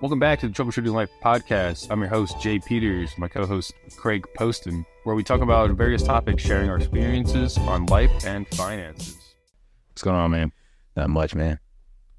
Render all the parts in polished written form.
Welcome back to the Troubleshooting Life Podcast. I'm your host, Jay Peters, my co-host, Craig Poston, where we talk about various topics, sharing our experiences on life and finances. What's going on, man? Not much, man.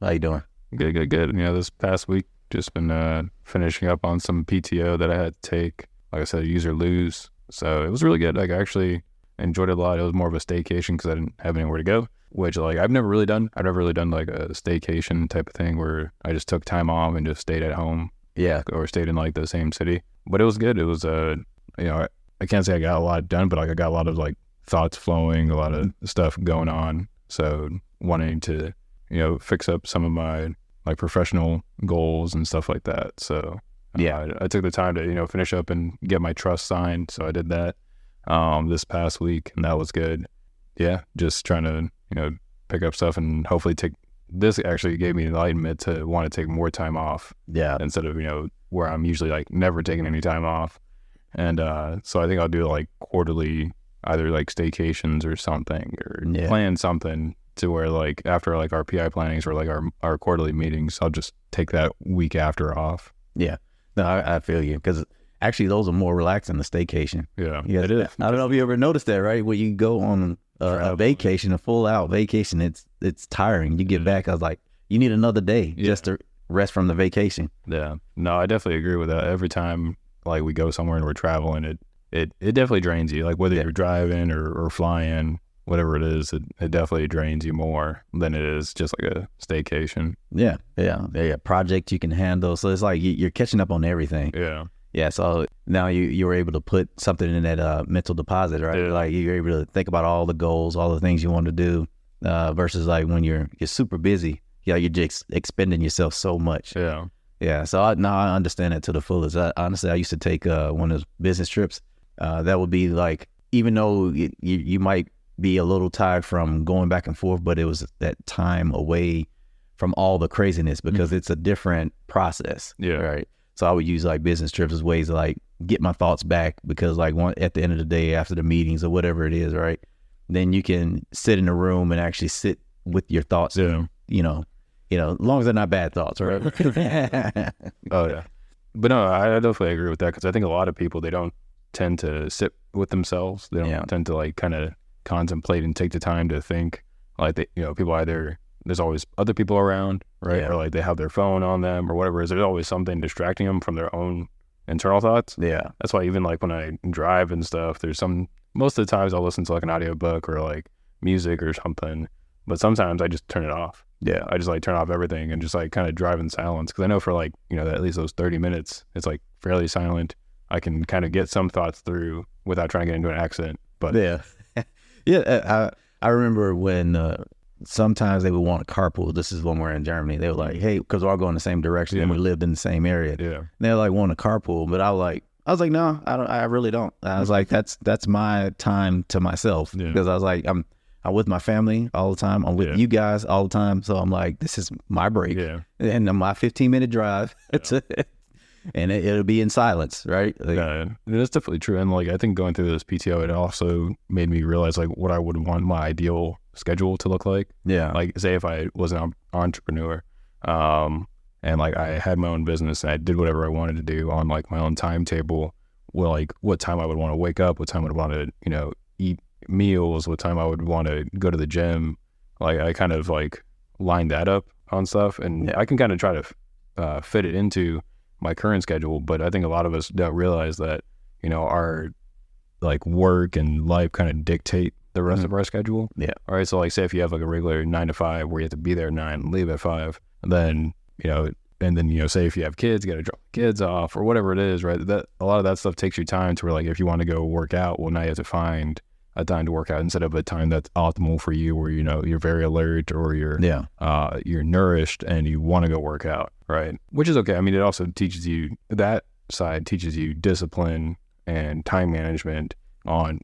How you doing? Good. You know, this past week, just been finishing up on some PTO that I had to take. Like I said, use or lose. So it was really good. Like, I actually enjoyed it a lot. It was more of a staycation because I didn't have anywhere to go, which like I've never really done like a staycation type of thing where I just took time off and just stayed at home. Yeah. Or stayed in like the same city. But it was good. It was, you know, I can't say I got a lot done, but like I got a lot of like thoughts flowing, a lot of stuff going on. So wanting to, you know, fix up some of my like professional goals and stuff like that. So yeah, I took the time to, you know, finish up and get my trust signed. So I did that this past week, and that was good. Yeah, just trying to, you know, pick up stuff and hopefully this actually gave me enlightenment to want to take more time off. Yeah. Instead of, you know, where I'm usually like never taking any time off. And so I think I'll do like quarterly, either like staycations or something, or plan something to where like after like our PI plannings or like our quarterly meetings, I'll just take that week after off. Yeah. No, I feel you, because actually those are more relaxing than staycation. Yeah, it is. I don't know if you ever noticed that, right? When you go on a vacation, a full out vacation, it's tiring. You get back, I was like, you need another day just to rest from the vacation. Yeah. No, I definitely agree with that. Every time like we go somewhere and we're traveling, it definitely drains you. Like whether you're driving or flying, whatever it is, it definitely drains you more than it is just like a staycation. Yeah. Project you can handle. So it's like you're catching up on everything. Yeah. Yeah, so now you were able to put something in that mental deposit, right? Yeah. Like you're able to think about all the goals, all the things you want to do, versus like when you're super busy, you're just expending yourself so much. Yeah. Yeah, so I understand that to the fullest. Honestly, I used to take one of those business trips. That would be like, even though you might be a little tired from going back and forth, but it was that time away from all the craziness, because it's a different process. Yeah. Right. So I would use like business trips as ways to like get my thoughts back, because like at the end of the day, after the meetings or whatever it is, right, then you can sit in a room and actually sit with your thoughts. Yeah. You know, as long as they're not bad thoughts, right? Oh yeah. But no, I definitely agree with that, because I think a lot of people, they don't tend to sit with themselves. They don't tend to like kind of contemplate and take the time to think. Like people either, there's always other people around, right? Yeah. Or like they have their phone on them or whatever it is. There's always something distracting them from their own internal thoughts. Yeah. That's why even like when I drive and stuff, most of the times I'll listen to like an audiobook or like music or something, but sometimes I just turn it off. Yeah. I just like turn off everything and just like kind of drive in silence. Because I know for like, you know, at least those 30 minutes, it's like fairly silent. I can kind of get some thoughts through without trying to get into an accident. But yeah. I remember when sometimes they would want to carpool. This is when we're in Germany. They were like, hey, because we're all going the same direction and we lived in the same area. Yeah. And they like want to carpool, but I was like, no, I really don't. I was like, that's my time to myself, because I was like, I'm with my family all the time. I'm with you guys all the time. So I'm like, this is my break. Yeah. And my 15-minute drive. And it'll be in silence, right? Like, yeah, that's definitely true. And like, I think going through this PTO, it also made me realize like what I would want my ideal schedule to look like. Yeah. Like say if I was an entrepreneur, and like I had my own business and I did whatever I wanted to do on like my own timetable, well, like what time I would want to wake up, what time I would want to, you know, eat meals, what time I would want to go to the gym. Like I kind of like line that up on stuff, and I can kind of try to fit it into my current schedule. But I think a lot of us don't realize that, you know, our like work and life kind of dictate the rest of our schedule. Yeah. All right. So like say if you have like a regular 9 to 5 where you have to be there at 9 and leave at 5, then, you know, and then, you know, say if you have kids, you got to drop the kids off or whatever it is, right? That a lot of that stuff takes your time to where like if you want to go work out, well, now you have to find a time to work out instead of a time that's optimal for you where, you know, you're very alert or you're nourished and you want to go work out, right? Which is okay. I mean, it also teaches you, that side teaches you discipline and time management on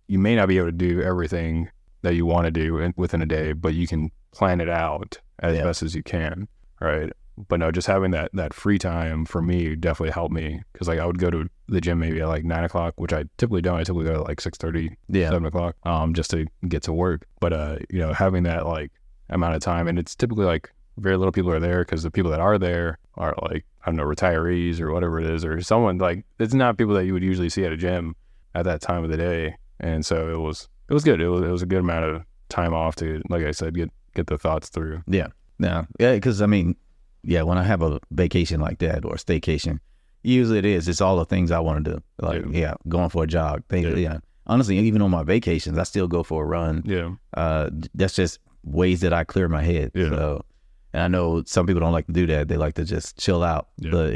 you may not be able to do everything that you want to do within a day, but you can plan it out as best as you can, right? But no, just having that free time for me definitely helped me, because like I would go to the gym maybe at like 9 o'clock, which I typically don't. I typically go at like 6:30, 7 o'clock, just to get to work. But you know, having that like amount of time, and it's typically like very little people are there because the people that are there are like, I don't know, retirees or whatever it is, or someone like, it's not people that you would usually see at a gym at that time of the day. And so it was good. It was a good amount of time off to, like I said, get the thoughts through. Yeah. Because I mean, yeah, when I have a vacation like that or a staycation, usually it's all the things I want to do. Like, going for a jog. Honestly, even on my vacations, I still go for a run. Yeah. That's just ways that I clear my head. Yeah. So, and I know some people don't like to do that. They like to just chill out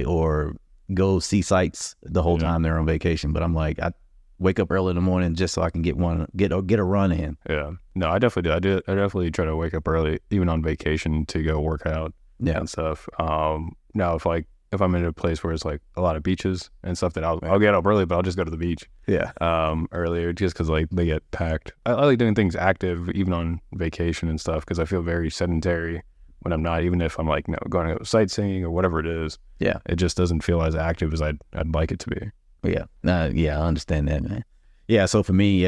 or go see sights the whole time they're on vacation. But I'm like, I wake up early in the morning just so I can get a run in. Yeah. No, I definitely do. I definitely try to wake up early, even on vacation, to go work out and stuff. Now, if I'm in a place where it's like a lot of beaches and stuff, then I'll get up early, but I'll just go to the beach. Yeah. Earlier, just because like they get packed. I like doing things active even on vacation and stuff because I feel very sedentary when I'm not. Even if I'm like going to go sightseeing or whatever it is. Yeah. It just doesn't feel as active as I'd like it to be. Yeah. I understand that, man. Yeah. So for me,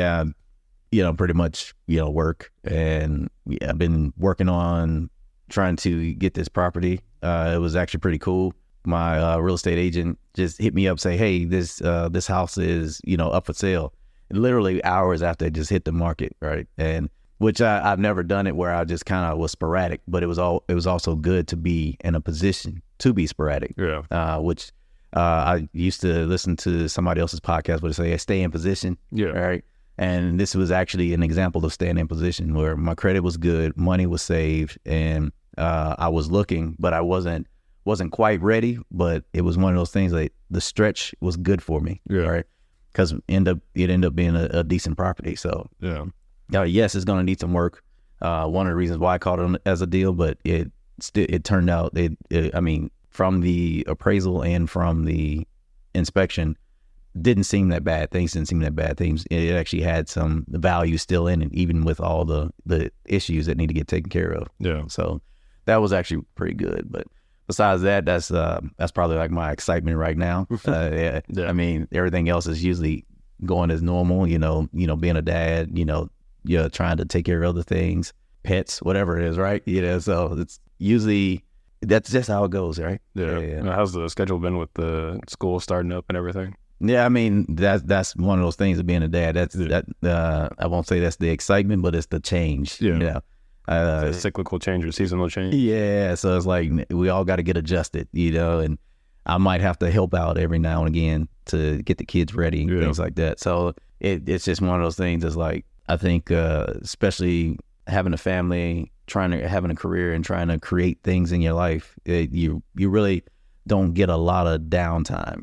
pretty much work, and I've been working on trying to get this property. It was actually pretty cool. My real estate agent just hit me up, say, hey, this house is, up for sale. And literally hours after it just hit the market, right? And which I've never done it where I just kind of was sporadic, but it was also good to be in a position to be sporadic. Yeah. Which I used to listen to somebody else's podcast where they say, hey, stay in position. Yeah. Right. And this was actually an example of staying in position where my credit was good, money was saved, and I was looking, but I wasn't quite ready, but it was one of those things like the stretch was good for me. Yeah. Right. Because it ended up being a decent property. So yes, it's going to need some work. One of the reasons why I called it as a deal, but it turned out, I mean, from the appraisal and from the inspection, didn't seem that bad. Things didn't seem that bad. It actually had some value still in it, even with all the issues that need to get taken care of. Yeah. So that was actually pretty good. But besides that, that's probably like my excitement right now. I mean, everything else is usually going as normal. Being a dad. You're trying to take care of other things, pets, whatever it is, right? So it's usually that's just how it goes, right? Yeah. How's the schedule been with the school starting up and everything? Yeah, I mean that's one of those things of being a dad. I won't say that's the excitement, but it's the change. Yeah. A cyclical change or seasonal change. Yeah, so it's like we all got to get adjusted, and I might have to help out every now and again to get the kids ready and things like that. So it's just one of those things. It's like I think, especially having a family, having a career, and trying to create things in your life, you really don't get a lot of downtime.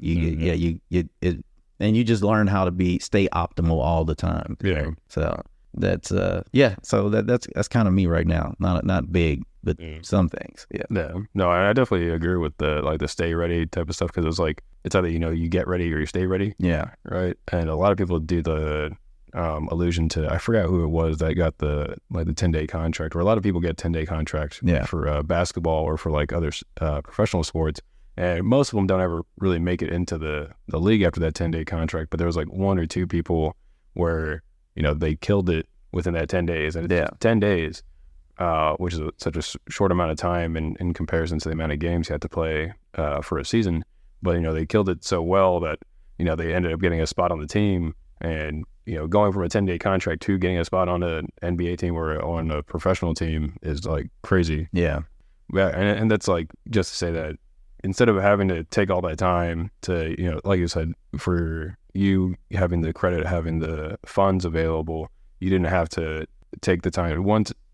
And you just learn how to stay optimal all the time. Yeah. So. That's so that's kind of me right now. Not big, but some things. Yeah. No, I definitely agree with the stay ready type of stuff, because it's like it's either you get ready or you stay ready. Yeah. Right. And a lot of people do the allusion to, I forgot who it was that got the 10-day contract, or a lot of people get 10-day contracts for basketball or for like other professional sports, and most of them don't ever really make it into the league after that 10-day contract. But there was like one or two people where they killed it within that 10 days. And it's 10 days, which is such a short amount of time in comparison to the amount of games you had to play for a season. But, they killed it so well that, they ended up getting a spot on the team. And, going from a 10-day contract to getting a spot on an NBA team or on a professional team is like crazy. Yeah. Yeah. And that's like, just to say that instead of having to take all that time to, like you said, for you having the credit, having the funds available, you didn't have to take the time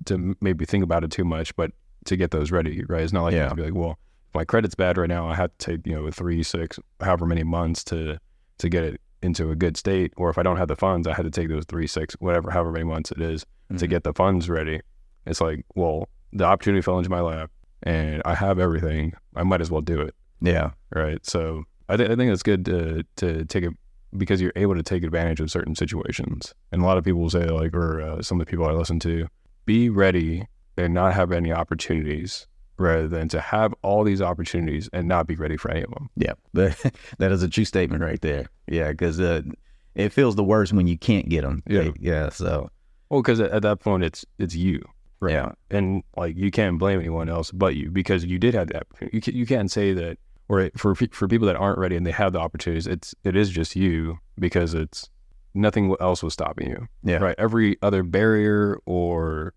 to maybe think about it too much, but to get those ready, right? It's not like you have to be like, well, if my credit's bad right now, I have to take 3, 6, however many months to get it into a good state. Or if I don't have the funds, I had to take those 3, 6, however many months it is to get the funds ready. It's like, well, the opportunity fell into my lap and I have everything. I might as well do it. Yeah. Right. So I think it's good to take it, because you're able to take advantage of certain situations. And a lot of people will say, like, or some of the people I listen to, be ready and not have any opportunities, rather than to have all these opportunities and not be ready for any of them. Yeah, that is a true statement right there. Yeah, because it feels the worst when you can't get them. Yeah. So. Well, because at that point, it's you. right? Yeah. And like you can't blame anyone else but you, because you did have that. You can't say that, or for people that aren't ready and they have the opportunities, it is just you, because it's nothing else was stopping you. Yeah. Right. Every other barrier or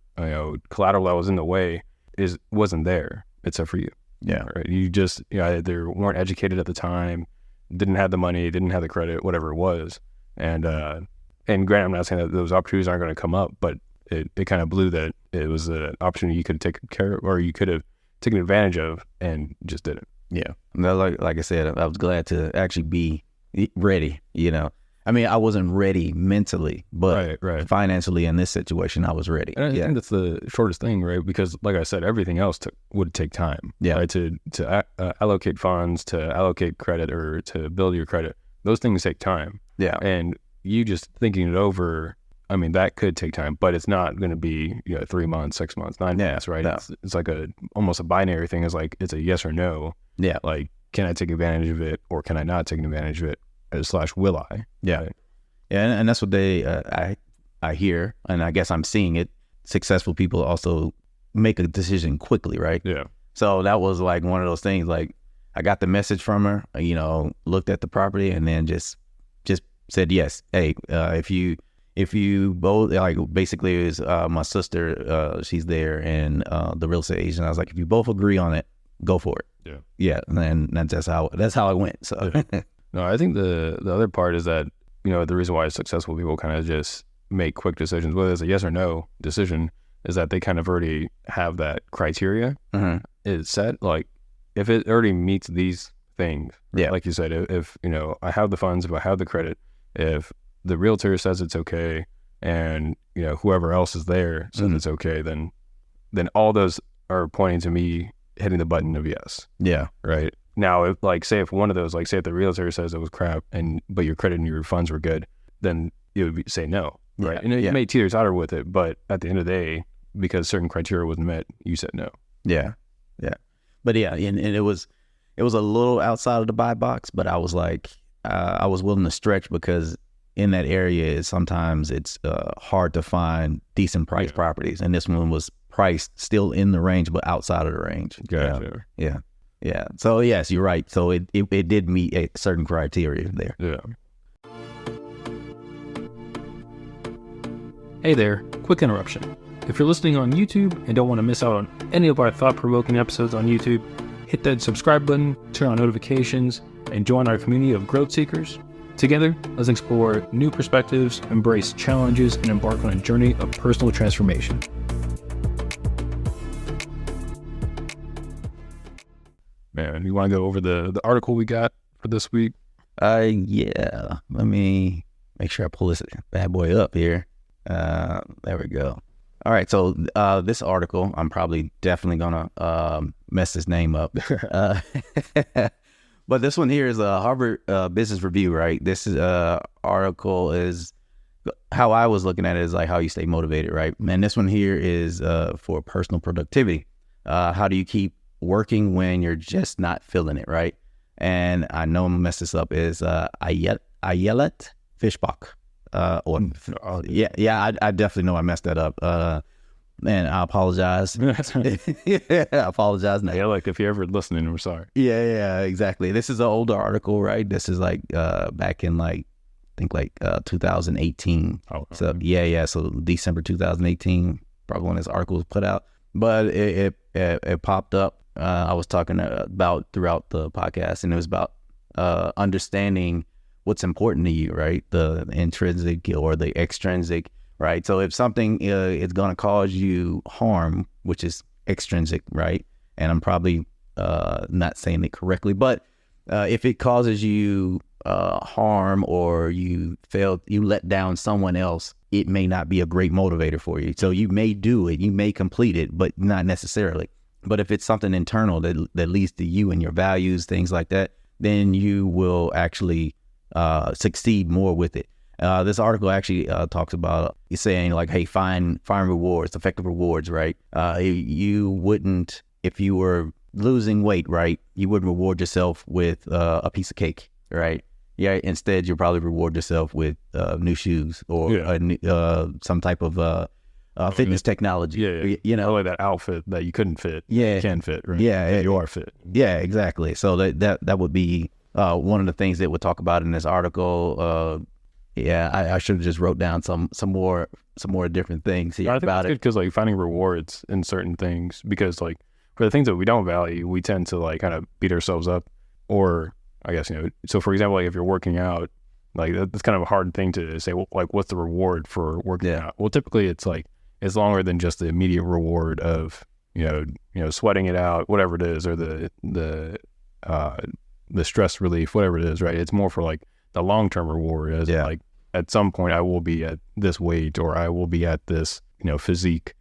collateral that was in the way wasn't there except for you. Yeah. Right. You just either weren't educated at the time, didn't have the money, didn't have the credit, whatever it was. And granted, I'm not saying that those opportunities aren't going to come up, but it kind of blew that it was an opportunity you could take care of, or you could have taken advantage of, and just didn't. Yeah. Like I said, I was glad to actually be ready, I mean, I wasn't ready mentally, but financially in this situation, I was ready. And I think that's the shortest thing, right? Because like I said, everything else would take time. Yeah. Right? To allocate funds, to allocate credit, or to build your credit, those things take time. Yeah. And you just thinking it over, I mean, that could take time, but it's not going to be 3 months, 6 months, 9 months, right? No. It's like almost a binary thing. It's like, it's a yes or no. Yeah. Like, can I take advantage of it, or can I not take advantage of it? / will I? Yeah. Right? Yeah, and that's what I hear, and I guess I'm seeing it. Successful people also make a decision quickly, right? Yeah. So that was like one of those things. Like, I got the message from her, looked at the property, and then just said yes. Hey, if you both, like, basically it was my sister, she's there, and the real estate agent. I was like, if you both agree on it, go for it. Yeah. Yeah, and then that's how it went. So. Yeah. No, I think the other part is that, the reason why successful people kind of just make quick decisions, whether it's a yes or no decision, is that they kind of already have that criteria. Mm-hmm. It's set. Like, if it already meets these things, yeah, like you said, if I have the funds, if I have the credit, if the realtor says it's okay, and whoever else is there says it's okay, then all those are pointing to me hitting the button of yes. Yeah. Right. Now, if one of those, say if the realtor says it was crap, but your credit and your funds were good, then you would say no, right? Yeah. And you may teeter-totter with it, but at the end of the day, because certain criteria wasn't met, you said no. Yeah, yeah. But yeah, and it was a little outside of the buy box, but I was like, I was willing to stretch, because in that area, sometimes it's hard to find decent price properties, and this one was priced still in the range, but outside of the range. Gotcha. Yeah. Yeah. So yes, you're right. So it did meet a certain criteria there. Yeah. Hey there, quick interruption. If you're listening on YouTube and don't want to miss out on any of our thought-provoking episodes on YouTube, hit that subscribe button, turn on notifications, and join our community of growth seekers. Together, let's explore new perspectives, embrace challenges, and embark on a journey of personal transformation. Man, you want to go over the article we got for this week? Yeah. Let me make sure I pull this bad boy up here. There we go. All right. So this article, I'm probably definitely gonna mess his name up. But this one here is a Harvard Business Review, right? This is article is how I was looking at it is like how you stay motivated, right? And this one here is for personal productivity. How do you keep working when you're just not feeling it, right? And I know I'm gonna mess this up. Is Ayelet Fishbach. I definitely know I messed that up. And I apologize. I apologize now. Yeah, like if you're ever listening, we're sorry. Yeah, exactly. This is an older article, right? This is like back in I think 2018. Oh, so yeah. So December 2018, probably when this article was put out. But it popped up. I was talking about throughout the podcast, and it was about understanding what's important to you, right? The intrinsic or the extrinsic, right? So if something is going to cause you harm, which is extrinsic, right? And I'm probably not saying it correctly, but if it causes you harm, or you let down someone else, it may not be a great motivator for you. So you may do it, you may complete it, but not necessarily. But if it's something internal that leads to you and your values, things like that, then you will actually succeed more with it. This article actually talks about saying like, hey, find rewards, effective rewards, right? You wouldn't, if you were losing weight, right, you wouldn't reward yourself with a piece of cake, right? Yeah. Instead, you'll probably reward yourself with new shoes or some type of fitness technology. Yeah. You know, like that outfit that you couldn't fit. Yeah. You can fit, right? Yeah. You are fit. Yeah, exactly. So that would be one of the things that we'll talk about in this article. I should have just wrote down some more different things here I think about it's good because like finding rewards in certain things, because like for the things that we don't value, we tend to like kind of beat ourselves up, or I guess, you know, so for example, like if you're working out, like that's kind of a hard thing to say, well, like what's the reward for working out? Well, typically it's like, it's longer than just the immediate reward of, you know, sweating it out, whatever it is, or the stress relief, whatever it is, right? It's more for like the long-term reward as like at some point I will be at this weight, or I will be at this, you know, physique,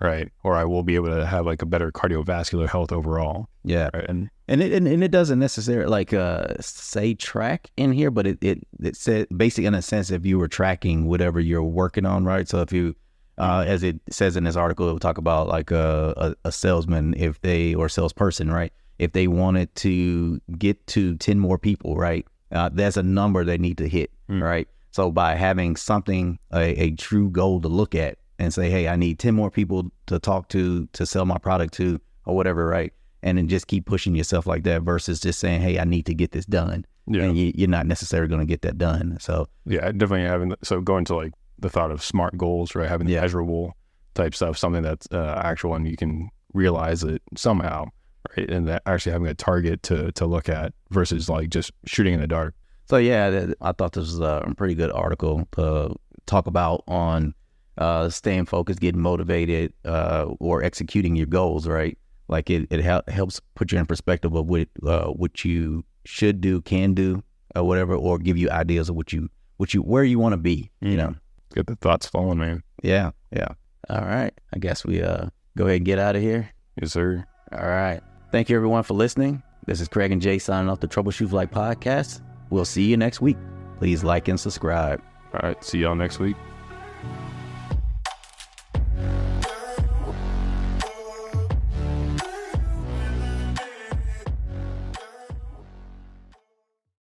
right? Or I will be able to have like a better cardiovascular health overall. Yeah. Right? And it doesn't necessarily like say track in here, but it said basically in a sense, if you were tracking whatever you're working on, right? So if you as it says in this article, it will talk about like a salesman, or salesperson, right? If they wanted to get to 10 more people, right? There's a number they need to hit, right? So by having something, a true goal to look at and say, hey, I need 10 more people to talk to sell my product to, or whatever, right? And then just keep pushing yourself like that versus just saying, hey, I need to get this done. Yeah. And you're not necessarily going to get that done. So yeah, definitely going to like the thought of SMART goals, right? Having the measurable type stuff, something that's actual and you can realize it somehow, right? And that actually having a target to look at versus like just shooting in the dark. So yeah, I thought this was a pretty good article to talk about on staying focused, getting motivated, or executing your goals, right? Like it helps put you in perspective of what you should do, can do, or whatever, or give you ideas of where you want to be, you know. Get the thoughts flowing, man. Yeah. All right. I guess we go ahead and get out of here. Yes, sir. All right. Thank you, everyone, for listening. This is Craig and Jay signing off the Troubleshooting Life Podcast. We'll see you next week. Please like and subscribe. All right. See y'all next week.